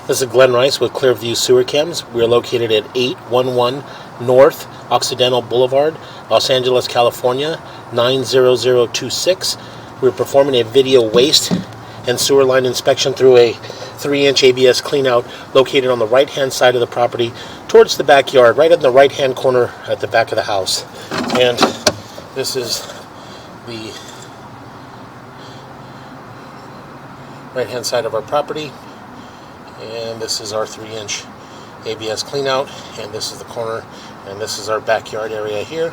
This is Glenn Rice with Clearview Sewer Cams. We are located at 811 North Occidental Boulevard, Los Angeles, California, 90026. We're performing a video waste and sewer line inspection through a 3-inch ABS cleanout located on the right-hand side of the property towards the backyard, right in the right-hand corner at the back of the house. And this is the right-hand side of our property. And this is our 3-inch ABS cleanout, and this is the corner, and this is our backyard area here.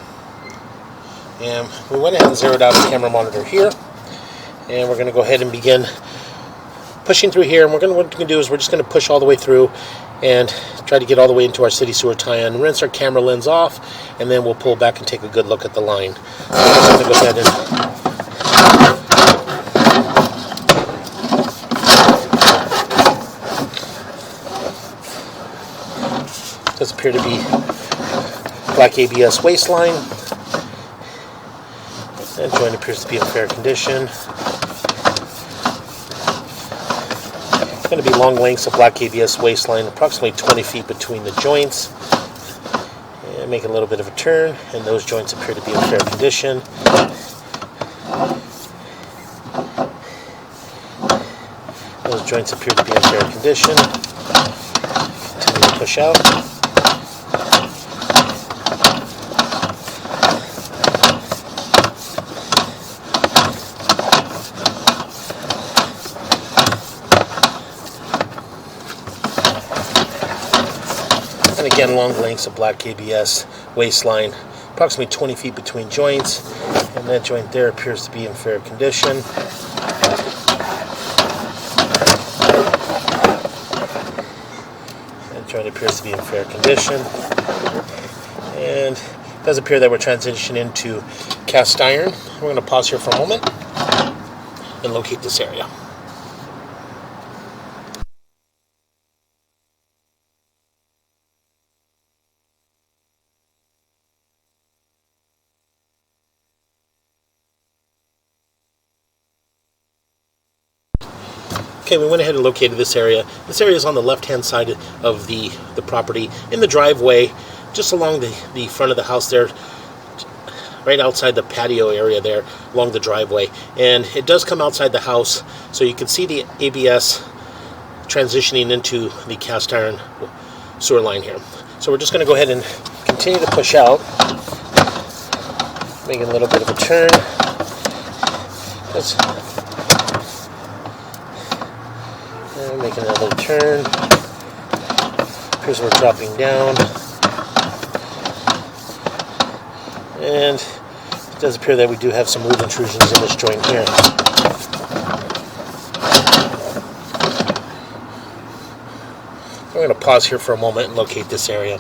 And we went ahead and zeroed out a camera monitor here, and we're going to go ahead and begin pushing through here. And what we're going to do is we're just going to push all the way through and try to get all the way into our city sewer tie-in, rinse our camera lens off, and then we'll pull back and take a good look at the line. So I'm going to go ahead and does appear to be black ABS waistline. That joint appears to be in fair condition. Going to be long lengths of black ABS waistline, approximately 20 feet between the joints. And make a little bit of a turn, and those joints appear to be in fair condition. Those joints appear to be in fair condition. Continue to push out. And again, long lengths of black ABS waistline, approximately 20 feet between joints, and that joint there appears to be in fair condition. That joint appears to be in fair condition, and it does appear that we're transitioning into cast iron. We're going to pause here for a moment and locate this area. Okay, we went ahead and located this area. This area is on the left-hand side of the property, in the driveway, just along the front of the house there, right outside the patio area there, along the driveway. And it does come outside the house, so you can see the ABS transitioning into the cast iron sewer line here. So we're just going to go ahead and continue to push out, making a little bit of a turn. Making another turn. Appears we're dropping down. And it does appear that we do have some root intrusions in this joint here. We're going to pause here for a moment and locate this area.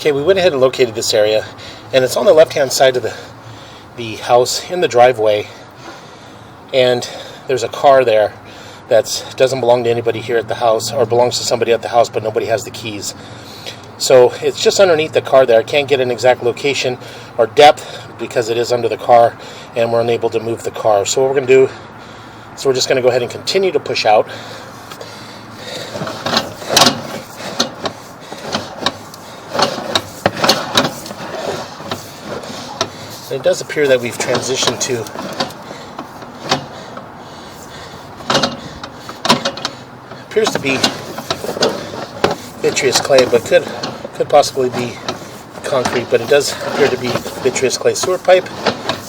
Okay, we went ahead and located this area, and it's on the left-hand side of the house in the driveway, and there's a car there that doesn't belong to anybody here at the house, or belongs to somebody at the house, but nobody has the keys. So it's just underneath the car there. I can't get an exact location or depth because it is under the car, and we're unable to move the car. So what we're going to do is we're just going to go ahead and continue to push out. And it does appear that we've transitioned to appears to be vitreous clay, but could possibly be concrete, but it does appear to be vitreous clay sewer pipe.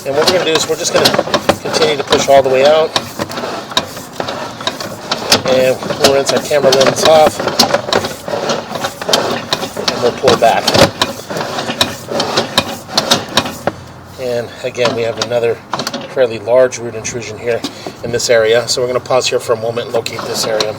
And what we're going to do is we're just going to continue to push all the way out, and we'll rinse our camera lens off, and we'll pull back. And again, we have another fairly large root intrusion here in this area, so we're going to pause here for a moment and locate this area.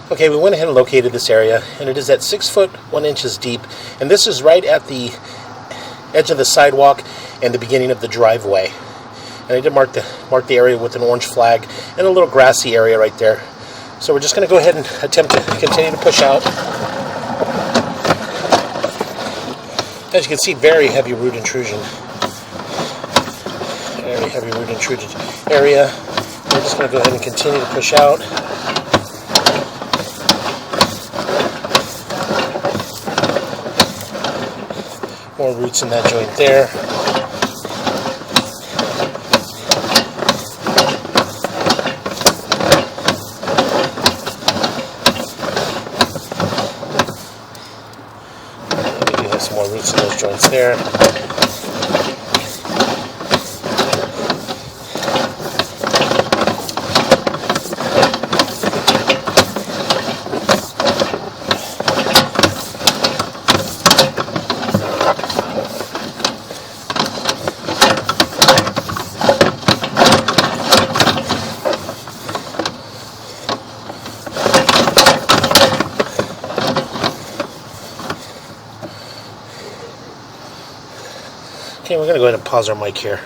Okay, we went ahead and located this area, and it is at 6 foot 1 inches deep, and this is right at the edge of the sidewalk and the beginning of the driveway. And I did mark the area with an orange flag and a little grassy area right there. So we're just going to go ahead and attempt to continue to push out. As you can see, very heavy root intrusion. Very heavy root intrusion area. We're just going to go ahead and continue to push out. More roots in that joint there. We do have some more roots in those joints there. Okay, we're going to go ahead and pause our mic here.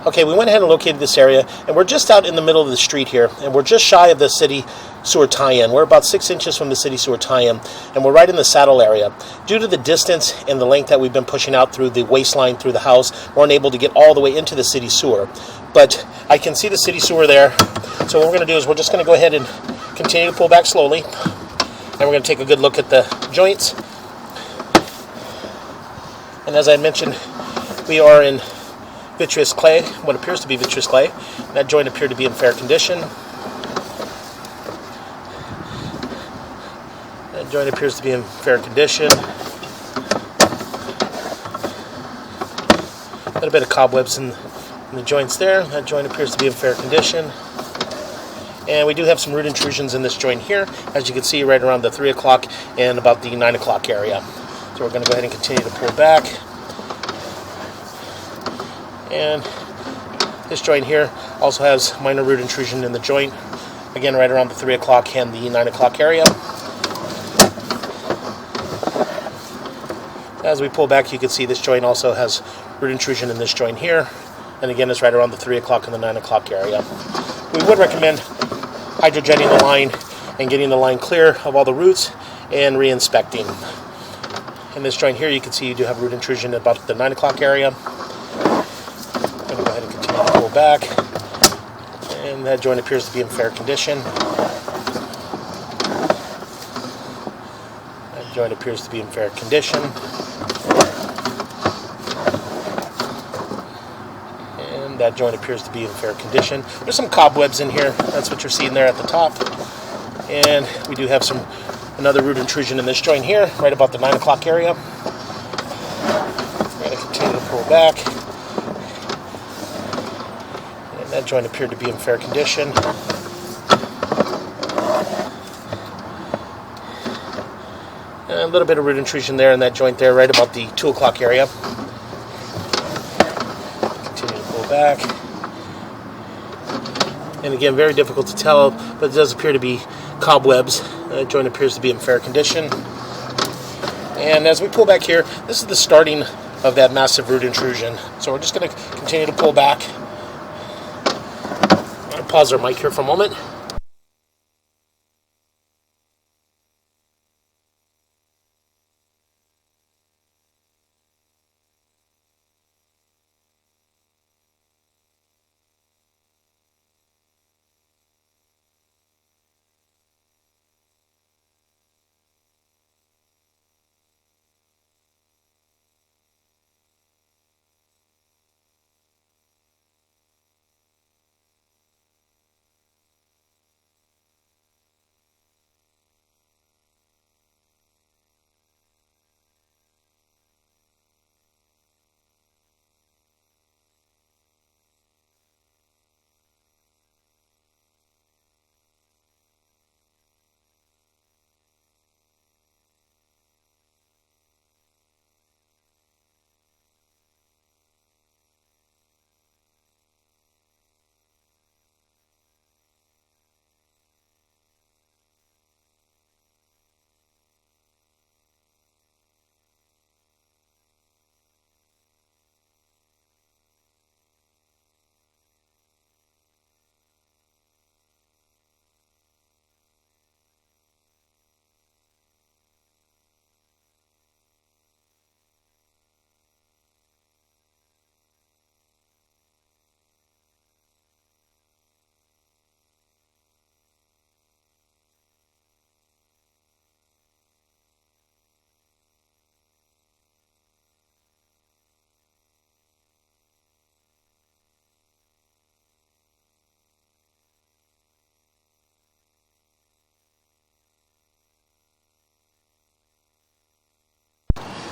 Okay, we went ahead and located this area, and we're just out in the middle of the street here, and we're just shy of the city sewer tie-in. We're about 6 inches from the city sewer tie-in, and we're right in the saddle area. Due to the distance and the length that we've been pushing out through the waistline through the house, we're unable to get all the way into the city sewer. But I can see the city sewer there, so what we're going to do is we're just going to go ahead and continue to pull back slowly, and we're going to take a good look at the joints. And as I mentioned, we are in vitreous clay, what appears to be vitreous clay. That joint appeared to be in fair condition. That joint appears to be in fair condition. A little bit of cobwebs in the joints there. That joint appears to be in fair condition. And we do have some root intrusions in this joint here, as you can see right around the 3 o'clock and about the 9 o'clock area. So we're going to go ahead and continue to pull back. And this joint here also has minor root intrusion in the joint, again right around the 3 o'clock and the 9 o'clock area. As we pull back, you can see this joint also has root intrusion in this joint here, and again it's right around the 3 o'clock and the 9 o'clock area. We would recommend hydrogenning the line and getting the line clear of all the roots and re-inspecting. In this joint here, you can see you do have root intrusion about the 9 o'clock area. I'm going to go ahead and continue to pull back, and that joint appears to be in fair condition. That joint appears to be in fair condition. And that joint appears to be in fair condition. There's some cobwebs in here. That's what you're seeing there at the top. And we do have another root intrusion in this joint here, right about the 9 o'clock area. We're going to continue to pull back. And that joint appeared to be in fair condition. And a little bit of root intrusion there in that joint there, right about the 2 o'clock area. Continue to pull back. And again, very difficult to tell, but it does appear to be cobwebs. That joint appears to be in fair condition. And as we pull back here, this is the starting of that massive root intrusion. So we're just going to continue to pull back. I'm going to pause our mic here for a moment.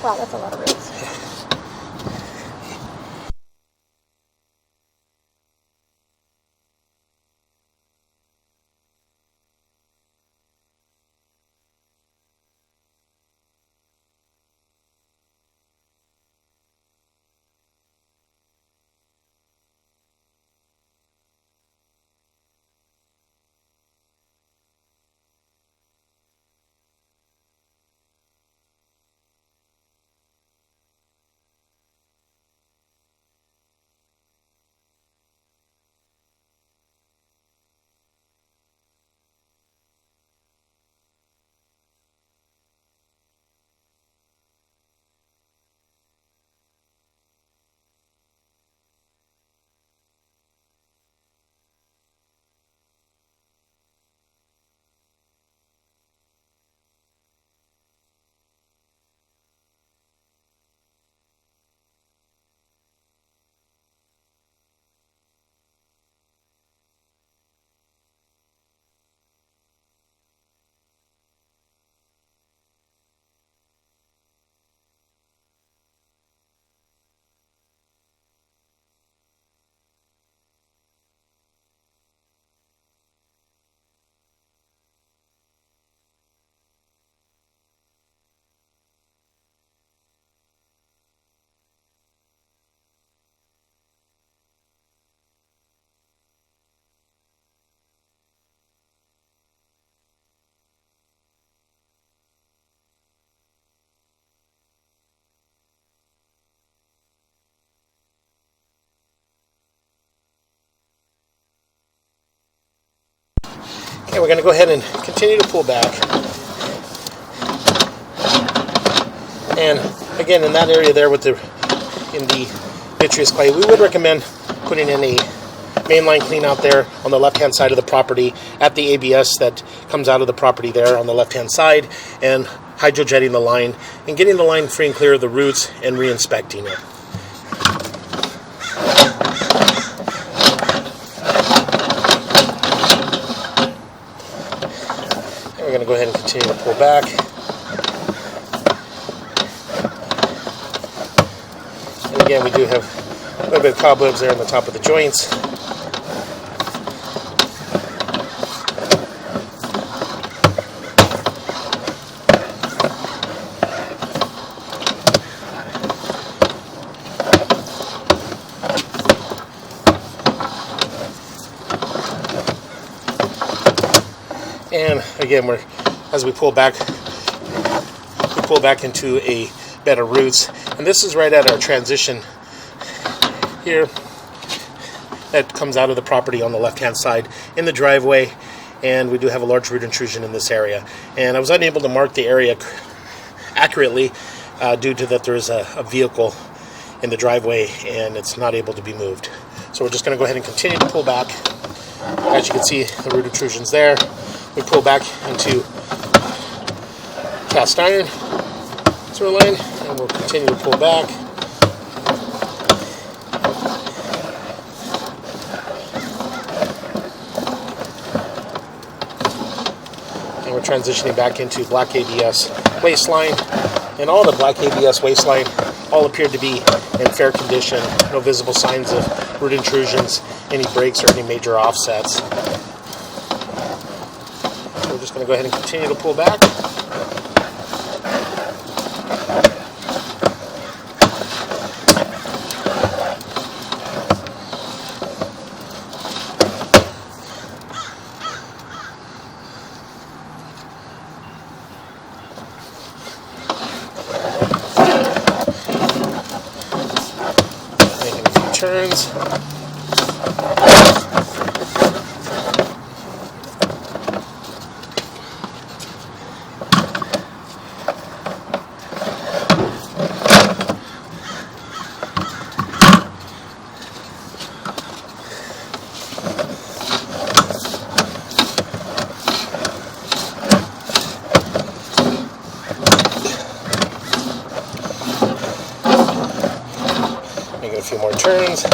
Wow, that's a lot of roots. Okay, we're going to go ahead and continue to pull back. And again, in that area there in the vitreous clay, we would recommend putting in a mainline clean out there on the left hand side of the property at the ABS that comes out of the property there on the left hand side, and hydrojetting the line and getting the line free and clear of the roots and re-inspecting it. And we're going to go ahead and continue to pull back. And again, we do have a little bit of cobwebs there on the top of the joints. And again, as we pull back into a bed of roots, and this is right at our transition here that comes out of the property on the left hand side in the driveway, and we do have a large root intrusion in this area. And I was unable to mark the area accurately due to that there is a vehicle in the driveway and it's not able to be moved. So we're just going to go ahead and continue to pull back. As you can see, the root intrusion's there. We pull back into cast iron sewer line, and we'll continue to pull back. And we're transitioning back into black ABS waistline, and all the black ABS waistline all appeared to be in fair condition, no visible signs of root intrusions, any breaks, or any major offsets. We're just going to go ahead and continue to pull back. Making a few turns. Making a few more turns, and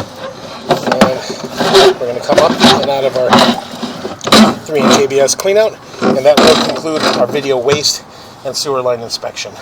we're going to come up and out of our 3-inch ABS cleanout, and that will conclude our video waste and sewer line inspection.